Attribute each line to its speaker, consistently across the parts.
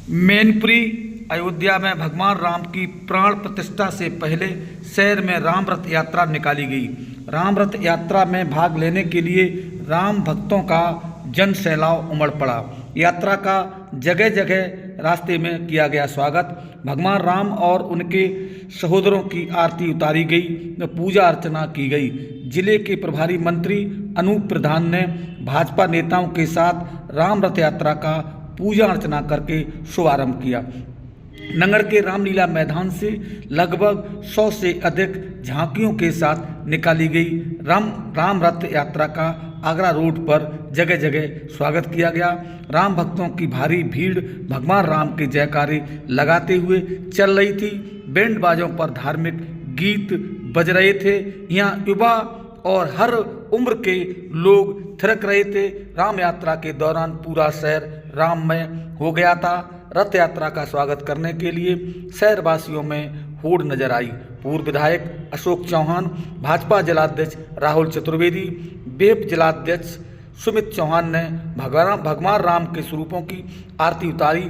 Speaker 1: मैनपुरी अयोध्या में भगवान राम की प्राण प्रतिष्ठा से पहले शहर में राम रथ यात्रा निकाली गई। राम रथ यात्रा में भाग लेने के लिए राम भक्तों का जन सैलाब उमड़ पड़ा। यात्रा का जगह जगह रास्ते में किया गया स्वागत। भगवान राम और उनके सहोदरों की आरती उतारी गई, पूजा अर्चना की गई। जिले के प्रभारी मंत्री अनूप प्रधान ने भाजपा नेताओं के साथ राम रथ यात्रा का पूजा अर्चना करके शुभारंभ किया। नगर के रामलीला मैदान से लगभग 100 से अधिक झांकियों के साथ निकाली गई राम रथ यात्रा का आगरा रोड पर जगह जगह स्वागत किया गया। राम भक्तों की भारी भीड़ भगवान राम के जयकारे लगाते हुए चल रही थी। बैंड बाजों पर धार्मिक गीत बज रहे थे। यहाँ युवा और हर उम्र के लोग थिरक रहे थे। राम यात्रा के दौरान पूरा शहर राममय हो गया था। रथ यात्रा का स्वागत करने के लिए शहरवासियों में होड़ नजर आई। पूर्व विधायक अशोक चौहान, भाजपा जिलाध्यक्ष राहुल चतुर्वेदी, बेप जिलाध्यक्ष सुमित चौहान ने भगवान राम के स्वरूपों की आरती उतारी।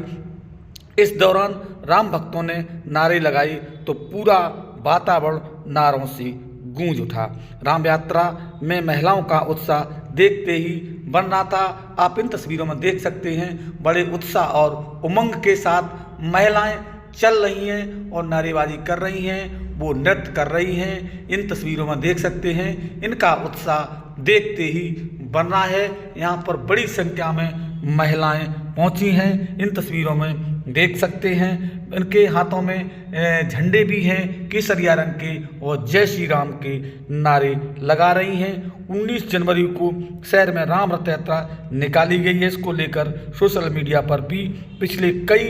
Speaker 1: इस दौरान राम भक्तों ने नारे लगाए तो पूरा वातावरण नारों से गूंज उठा। राम यात्रा में महिलाओं का उत्साह देखते ही बन रहा था। आप इन तस्वीरों में देख सकते हैं, बड़े उत्साह और उमंग के साथ महिलाएं चल रही हैं और नारेबाजी कर रही हैं, वो नृत्य कर रही हैं। इन तस्वीरों में देख सकते हैं, इनका उत्साह देखते ही बन रहा है। यहाँ पर बड़ी संख्या में महिलाएं पहुंची हैं। इन तस्वीरों में देख सकते हैं, इनके हाथों में झंडे भी हैं केसरिया रंग के और जय श्री राम के नारे लगा रही हैं। 19 जनवरी को शहर में राम रथ यात्रा निकाली गई है। इसको लेकर सोशल मीडिया पर भी पिछले कई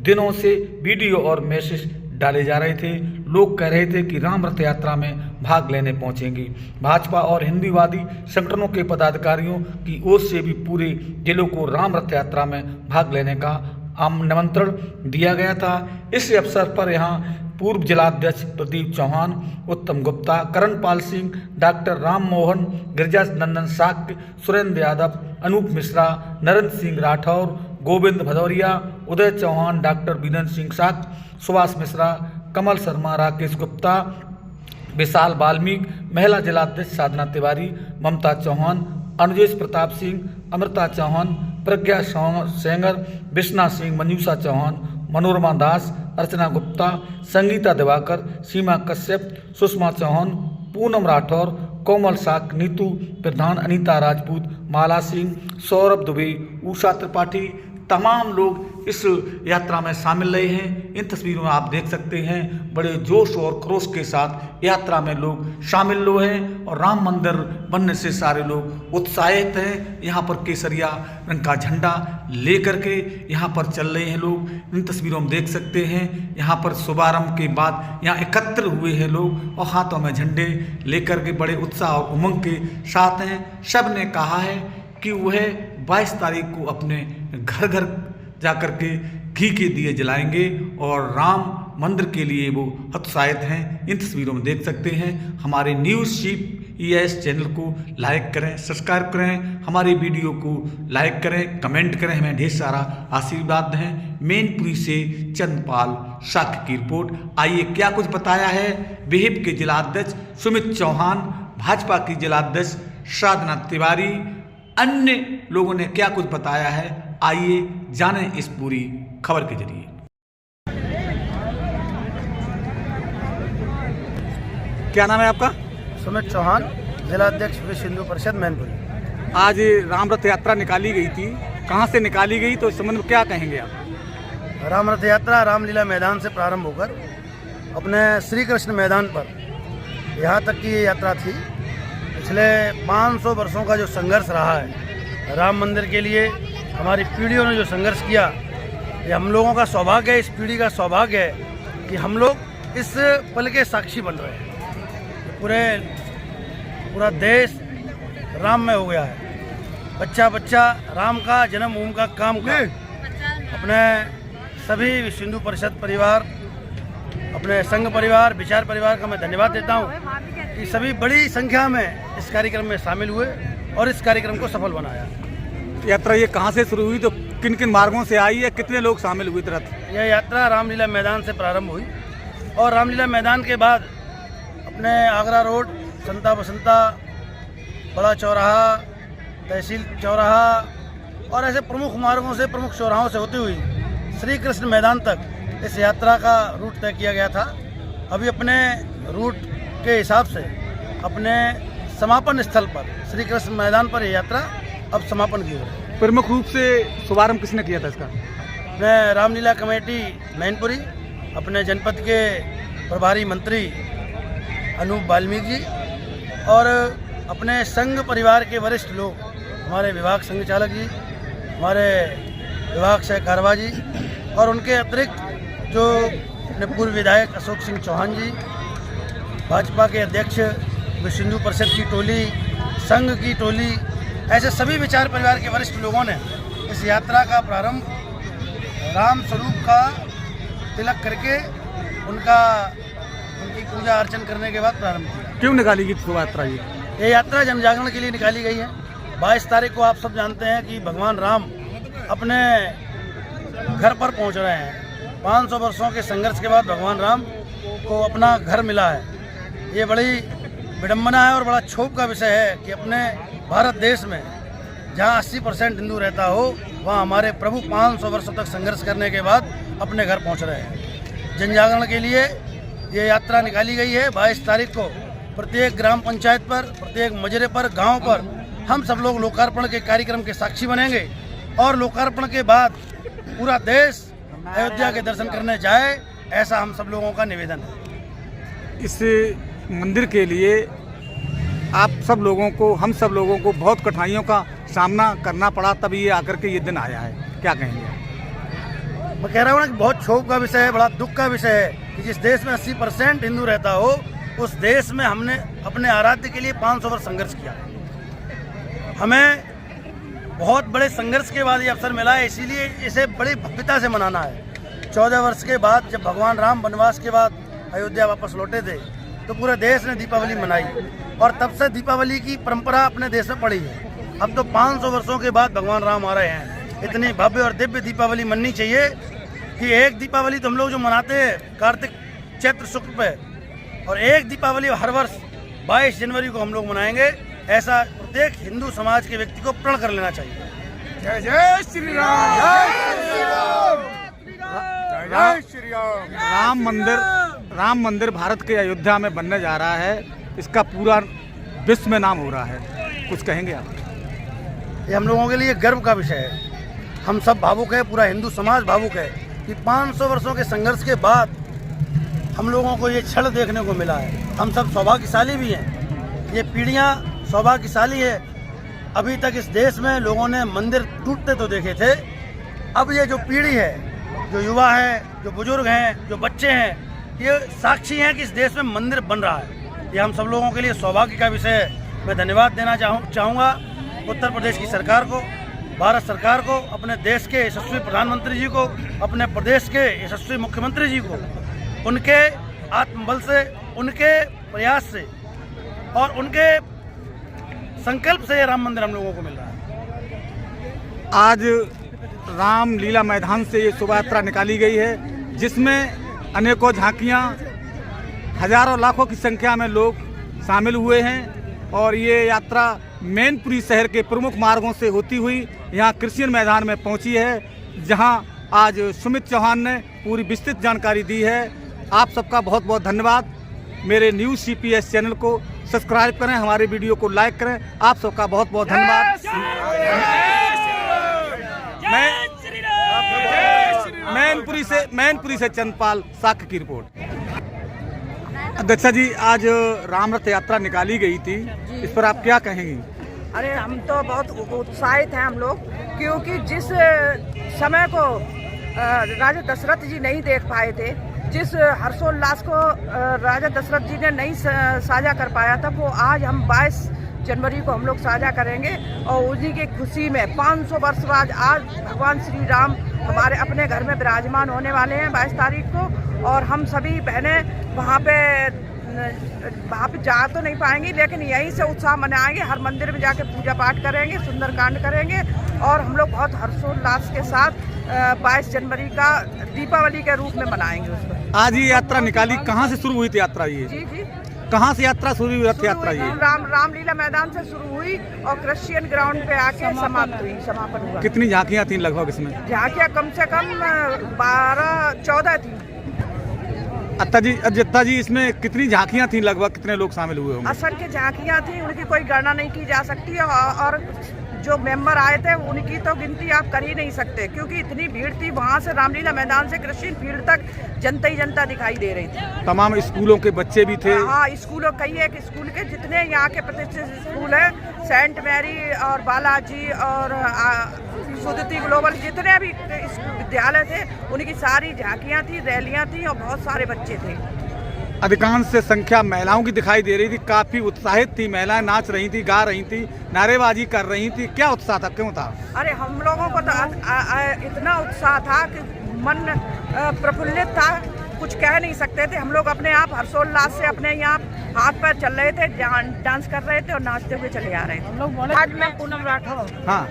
Speaker 1: दिनों से वीडियो और मैसेज डाले जा रहे थे। लोग कह रहे थे कि राम रथ यात्रा में भाग लेने पहुंचेंगे। भाजपा और हिंदूवादी संगठनों के पदाधिकारियों की ओर से भी पूरे जिलों को राम रथ यात्रा में भाग लेने का निमंत्रण दिया गया था। इस अवसर पर यहाँ पूर्व जिलाध्यक्ष प्रदीप चौहान, उत्तम गुप्ता, करणपाल सिंह, डॉक्टर राम मोहन, गिरिजा नंदन शाक्य, सुरेंद्र यादव, अनूप मिश्रा, नरेंद्र सिंह राठौर, गोविंद भदौरिया, उदय चौहान, डॉक्टर बीरेंद्र सिंह शाक्य, सुभाष मिश्रा, कमल शर्मा, राकेश गुप्ता, विशाल वाल्मीकि, महिला जिलाध्यक्ष साधना तिवारी, ममता चौहान, अनुजेश प्रताप सिंह, अमृता चौहान, प्रज्ञा सेंगर, विष्णा सिंह, मंजूषा चौहान, मनोरमा दास, अर्चना गुप्ता, संगीता दिवाकर, सीमा कश्यप, सुषमा चौहान, पूनम राठौर, कोमल साक, नीतू प्रधान, अनीता राजपूत, माला सिंह, सौरभ दुबे, उषा त्रिपाठी, तमाम लोग इस यात्रा में शामिल रहे हैं। इन तस्वीरों में आप देख सकते हैं, बड़े जोश और क्रोश के साथ यात्रा में लोग शामिल हुए हैं और राम मंदिर बनने से सारे लोग उत्साहित हैं। यहाँ पर केसरिया रंग का झंडा लेकर के यहाँ पर चल रहे हैं लोग। इन तस्वीरों में देख सकते हैं, यहाँ पर शुभारंभ के बाद यहाँ एकत्र हुए हैं लोग और हाथों में झंडे लेकर के बड़े उत्साह और उमंग के साथ हैं। सब ने कहा है कि वह 22 तारीख को अपने घर घर जाकर के घी के दिए जलाएंगे और राम मंदिर के लिए वो उत्साहित हैं। इन तस्वीरों में देख सकते हैं। हमारे न्यूज़ चीफ ES चैनल को लाइक करें, सब्सक्राइब करें, हमारे वीडियो को लाइक करें, कमेंट करें, हमें ढेर सारा आशीर्वाद दें। मैनपुरी से चंद्रपाल शाक्य की रिपोर्ट। आइए क्या कुछ बताया है बेहिप के जिलाध्यक्ष सुमित चौहान, भाजपा की जिलाध्यक्ष साधना तिवारी, अन्य लोगों ने क्या कुछ बताया है, आइए जानें इस पूरी खबर के जरिए। क्या नाम है आपका?
Speaker 2: सुमित चौहान, जिलाध्यक्ष विश्व हिंदू परिषद मैनपुरी।
Speaker 1: आज राम रथ यात्रा निकाली गई थी, कहाँ से निकाली गई, तो इस संबंध में क्या कहेंगे आप?
Speaker 2: राम रथ यात्रा रामलीला मैदान से प्रारंभ होकर अपने श्री कृष्ण मैदान पर यहाँ तक की ये यात्रा थी। पिछले 500 वर्षों का जो संघर्ष रहा है राम मंदिर के लिए, हमारी पीढ़ियों ने जो संघर्ष किया, ये हम लोगों का सौभाग्य है, इस पीढ़ी का सौभाग्य है कि हम लोग इस पल के साक्षी बन रहे हैं। पूरा देश राम में हो गया है। बच्चा बच्चा राम का जन्मभूमि का काम कर अपने सभी विश्व हिंदू परिषद परिवार, अपने संघ परिवार, विचार परिवार का मैं धन्यवाद देता हूँ कि सभी बड़ी संख्या में इस कार्यक्रम में शामिल हुए और इस कार्यक्रम को सफल बनाया।
Speaker 1: यात्रा ये कहाँ से शुरू हुई, तो किन किन मार्गों से आई है, कितने लोग शामिल हुए रथ?
Speaker 2: यह यात्रा रामलीला मैदान से प्रारंभ हुई और रामलीला मैदान के बाद अपने आगरा रोड, संता बसंता, बड़ा चौराहा, तहसील चौराहा और ऐसे प्रमुख मार्गों से, प्रमुख चौराहों से होती हुई श्री कृष्ण मैदान तक इस यात्रा का रूट तय किया गया था। अभी अपने रूट के हिसाब से अपने समापन स्थल पर श्री कृष्ण मैदान पर यह यात्रा अब समापन की है।
Speaker 1: प्रमुख रूप से शुभारंभ किसने किया था इसका?
Speaker 2: मैं रामलीला कमेटी मैनपुरी, अपने जनपद के प्रभारी मंत्री अनूप वाल्मीकि जी और अपने संघ परिवार के वरिष्ठ लोग, हमारे विभाग संघ चालक जी, हमारे विभाग सहकारवा जी और उनके अतिरिक्त जो अपने पूर्व विधायक अशोक सिंह चौहान जी, भाजपा के अध्यक्ष विश्व हिंदू परिषद की टोली, संघ की टोली, ऐसे सभी विचार परिवार के वरिष्ठ लोगों ने इस यात्रा का प्रारंभ राम स्वरूप का तिलक करके उनकी पूजा अर्चन करने के बाद प्रारंभ किया।
Speaker 1: क्यों निकाली गई शोभा यात्रा?
Speaker 2: ये यात्रा जन जागरण के लिए निकाली गई है। 22 तारीख को आप सब जानते हैं कि भगवान राम अपने घर पर पहुंच रहे हैं। 500 वर्षों के संघर्ष के बाद भगवान राम को अपना घर मिला है। ये बड़ी विडम्बना है और बड़ा क्षोभ का विषय है कि अपने भारत देश में जहां 80% हिंदू रहता हो, वहां हमारे प्रभु 500 वर्षों तक संघर्ष करने के बाद अपने घर पहुंच रहे हैं। जन जागरण के लिए ये यात्रा निकाली गई है। 22 तारीख को प्रत्येक ग्राम पंचायत पर, प्रत्येक मजरे पर, गांव पर हम सब लोग लोकार्पण के कार्यक्रम के साक्षी बनेंगे और लोकार्पण के बाद पूरा देश अयोध्या के दर्शन करने जाए, ऐसा हम सब लोगों का निवेदन है।
Speaker 1: इस मंदिर के लिए आप सब लोगों को, हम सब लोगों को बहुत कठिनाइयों का सामना करना पड़ा, तभी ये आकर के ये दिन आया है। क्या कहेंगे?
Speaker 2: मैं कह रहा हूँ ना कि बहुत क्षोभ का विषय है, बड़ा दुख का विषय है कि जिस देश में 80% हिंदू रहता हो, उस देश में हमने अपने आराध्य के लिए 500 वर्ष संघर्ष किया। हमें बहुत बड़े संघर्ष के बाद ये अवसर मिला है, इसीलिए इसे बड़ी भव्यता से मनाना है। 14 वर्ष के बाद जब भगवान राम वनवास के बाद अयोध्या वापस लौटे थे, तो पूरे देश ने दीपावली मनाई और तब से दीपावली की परंपरा अपने देश में पड़ी है। अब तो 500 वर्षों के बाद भगवान राम आ रहे हैं। इतनी भव्य और दिव्य दीपावली मननी चाहिए कि एक दीपावली तो हम लोग जो मनाते हैं कार्तिक चैत्र शुक्ल पे, और एक दीपावली हर वर्ष 22 जनवरी को हम लोग मनाएंगे। ऐसा प्रत्येक हिंदू समाज के व्यक्ति को प्रण कर लेना चाहिए।
Speaker 3: जय जय श्री राम, जय श्री राम, जय श्री राम।
Speaker 1: राम मंदिर भारत के अयोध्या में बनने जा रहा है। इसका पूरा विश्व में नाम हो रहा है। कुछ कहेंगे आप?
Speaker 2: ये हम लोगों के लिए गर्व का विषय है। हम सब भावुक है, पूरा हिंदू समाज भावुक है कि 500 वर्षों के संघर्ष के बाद हम लोगों को ये क्षण देखने को मिला है। हम सब सौभाग्यशाली भी हैं। ये पीढ़ियां सौभाग्यशाली है। अभी तक इस देश में लोगों ने मंदिर टूटते तो देखे थे। अब ये जो पीढ़ी है, जो युवा है, जो बुजुर्ग हैं, जो बच्चे हैं, ये साक्षी हैं कि इस देश में मंदिर बन रहा है। ये हम सब लोगों के लिए सौभाग्य का विषय है। मैं धन्यवाद देना चाहूँगा उत्तर प्रदेश की सरकार को, भारत सरकार को, अपने देश के यशस्वी प्रधानमंत्री जी को, अपने प्रदेश के यशस्वी मुख्यमंत्री जी को। उनके आत्मबल से, उनके प्रयास से और उनके संकल्प से ये राम मंदिर हम लोगों को मिल रहा है।
Speaker 1: आज रामलीला मैदान से ये शोभा यात्रा निकाली गई है, जिसमें अनेकों झांकियाँ, हजारों लाखों की संख्या में लोग शामिल हुए हैं और ये यात्रा मैनपुरी शहर के प्रमुख मार्गों से होती हुई यहाँ कृष्ण मैदान में पहुँची है, जहाँ आज सुमित चौहान ने पूरी विस्तृत जानकारी दी है। आप सबका बहुत बहुत धन्यवाद। मेरे न्यूज़ CPS चैनल को सब्सक्राइब करें, हमारे वीडियो को लाइक करें। आप सबका बहुत बहुत धन्यवाद। मैनपुरी से चंदपाल, साक्य की रिपोर्ट। अध्यक्षा जी, आज राम रथ यात्रा निकाली गई थी, इस पर आप क्या कहेंगी?
Speaker 4: अरे हम तो बहुत उत्साहित हैं हम लोग, क्योंकि जिस समय को राजा दशरथ जी नहीं देख पाए थे, जिस हर्षोल्लास को राजा दशरथ जी ने नहीं साझा कर पाया था, वो आज हम 22 जनवरी को हम लोग साझा करेंगे। और उन्हीं की खुशी में 500 वर्ष बाद आज भगवान श्री राम हमारे अपने घर में विराजमान होने वाले हैं 22 तारीख को। और हम सभी बहनें वहाँ पे वहाँ पे जा तो नहीं पाएंगे, लेकिन यहीं से उत्साह मनाएंगे। हर मंदिर में जाके पूजा पाठ करेंगे, सुंदरकांड करेंगे और हम लोग बहुत हर्षोल्लास के साथ 22 जनवरी का दीपावली के रूप में मनाएंगे उसको।
Speaker 1: आज ये यात्रा निकाली, कहाँ से शुरू हुई थी यात्रा? ये
Speaker 4: जी जी,
Speaker 1: कहाँ से यात्रा शुरू हुई? रथ यात्रा ये
Speaker 4: रामलीला मैदान से शुरू हुई और क्रिश्चियन ग्राउंड पे आके समाप्त हुई, समापन हुआ।
Speaker 1: कितनी झांकियाँ थी लगभग इसमें?
Speaker 4: झांकियाँ कम से कम 12-14 थी।
Speaker 1: अजिता जी, इसमें कितनी झांकियाँ थी लगभग, कितने लोग शामिल हुए होंगे?
Speaker 4: असंख्य झांकियाँ थी, उनकी कोई गणना नहीं की जा सकती और जो मेंबर आए थे उनकी तो गिनती आप कर ही नहीं सकते, क्योंकि इतनी भीड़ थी। वहाँ से रामलीला मैदान से क्रिश्चियन फील्ड तक जनता ही जनता दिखाई दे रही थी।
Speaker 1: तमाम स्कूलों के बच्चे भी थे?
Speaker 4: हाँ, स्कूलों, कई एक स्कूल के जितने यहाँ के प्रतिष्ठित स्कूल हैं, सेंट मैरी और बालाजी और सुदति ग्लोबल, जितने भी विद्यालय थे उनकी सारी झांकियाँ थी, रैलियाँ थी और बहुत सारे बच्चे थे।
Speaker 1: अधिकांश से संख्या महिलाओं की दिखाई दे रही थी, काफी उत्साहित थी महिलाएं, नाच रही थी, गा रही थी, नारेबाजी कर रही थी। क्या उत्साह था, क्यों था?
Speaker 4: अरे हम लोगों को तो इतना उत्साह था कि मन प्रफुल्लित था, कुछ कह नहीं सकते थे। हम लोग अपने आप हर्षोल्लास से अपने यहाँ हाथ पैर चल रहे थे, डांस कर रहे थे और नाचते हुए चले आ रहे थे।
Speaker 5: आज मैं पूनम राठौर,
Speaker 1: हाँ,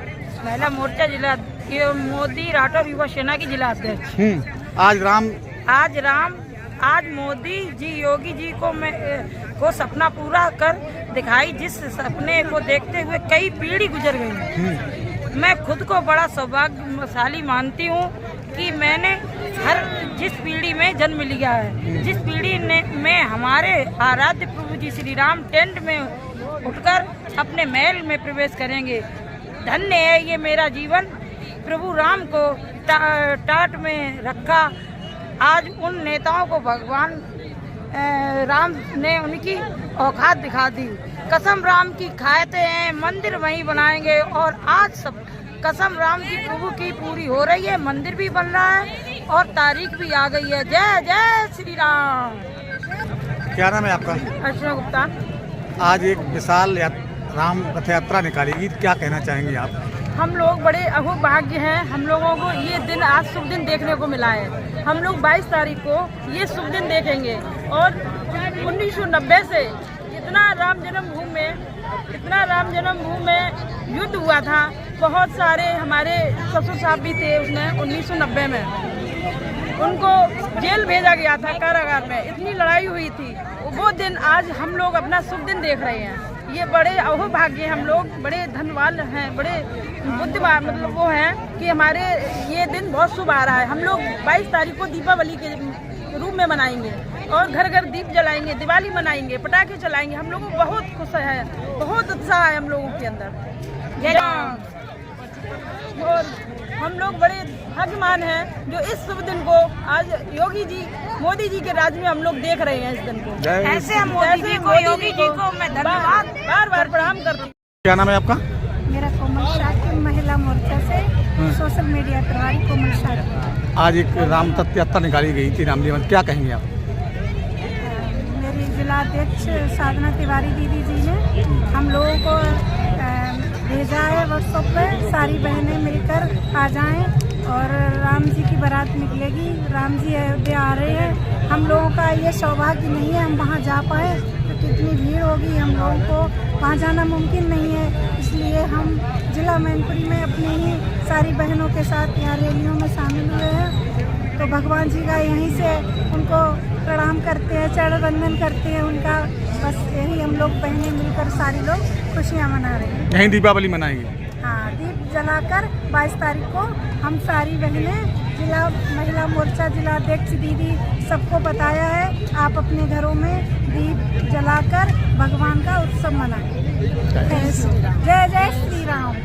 Speaker 5: महिला मोर्चा जिला मोदी राठौर युवा सेना की जिला अध्यक्ष। आज मोदी जी, योगी जी को सपना पूरा कर दिखाई, जिस सपने को देखते हुए कई पीढ़ी गुजर गई। मैं खुद को बड़ा सौभाग्यशाली मानती हूँ कि मैंने जिस पीढ़ी में जन्म लिया है, जिस पीढ़ी में हमारे आराध्य प्रभु जी श्री राम टेंट में उठकर अपने महल में प्रवेश करेंगे। धन्य है ये मेरा जीवन, प्रभु राम को टाट में रखा। आज उन नेताओं को भगवान राम ने उनकी औकात दिखा दी। कसम राम की खाते हैं, मंदिर वहीं बनाएंगे और आज सब कसम राम की प्रभु की पूरी हो रही है। मंदिर भी बन रहा है और तारीख भी आ गई है। जय जय श्री राम।
Speaker 1: क्या नाम है आपका?
Speaker 5: अर्चना गुप्ता।
Speaker 1: आज एक विशाल राम रथ यात्रा निकालेगी, क्या कहना चाहेंगे आप?
Speaker 5: हम लोग बड़े अहोभाग्य हैं, हम लोगों को ये दिन, आज शुभ दिन देखने को मिला है। हम लोग 22 तारीख को ये शुभ दिन देखेंगे और 1990 से इतना राम जन्मभूमि में युद्ध हुआ था। बहुत सारे हमारे ससुर साहब भी थे उसमें 1990 में, उनको जेल भेजा गया था, कारागार में इतनी लड़ाई हुई थी। वो दिन आज हम लोग अपना शुभ दिन देख रहे हैं। ये बड़े अहोभाग्य, हम लोग बड़े धनवान हैं, बड़े बुद्धिमान, मतलब वो हैं कि हमारे ये दिन बहुत शुभ आ रहा है। हम लोग 22 तारीख को दीपावली के रूप में मनाएंगे और घर घर दीप जलाएंगे, दिवाली मनाएंगे, पटाखे चलाएंगे। हम लोग बहुत खुश है, बहुत उत्साह है हम लोगों के अंदर। और हम लोग बड़े भाग्यवान हैं जो इस शुभ दिन को आज योगी जी, मोदी जी के राज में हम लोग देख रहे हैं इस दिन को। ऐसे हम मोदी जी को, योगी जी को मैं धन्यवाद बार बार प्रणाम करती हूँ।
Speaker 1: क्या नाम है आपका?
Speaker 6: मेरा कोमल शाह, महिला मोर्चा से सोशल मीडिया प्रभारी कोमल शाह।
Speaker 1: आज एक राम रथ यात्रा निकाली गई थी रामलीला में, क्या कहेंगे आप?
Speaker 6: मेरी जिला अध्यक्ष साधना तिवारी दीदी जी ने हम लोगों को भेजा है व्हाट्सएप पे, सारी बहनें मिलकर आ जाएं और राम जी की बारात निकलेगी। राम जी अयोध्या आ रहे हैं। हम लोगों का ये सौभाग्य नहीं है हम वहाँ जा पाए, तो कितनी भीड़ होगी, हम लोगों को वहाँ जाना मुमकिन नहीं है। इसलिए हम जिला मैनपुरी में अपनी ही सारी बहनों के साथ यहाँ रैलियों में शामिल हुए हैं। तो भगवान जी का यहीं से उनको प्रणाम करते हैं, चरण वंदन करते हैं उनका। बस यही हम लोग बहनें मिलकर सारी लोग खुशियाँ मना रहे हैं।
Speaker 1: यहीं दीपावली मनाएंगे?
Speaker 6: हाँ, दीप जलाकर 22 तारीख को हम सारी बहनें, जिला महिला मोर्चा जिला अध्यक्ष दीदी सबको बताया है, आप अपने घरों में दीप जलाकर भगवान का उत्सव मनाएं। जय जय श्री राम।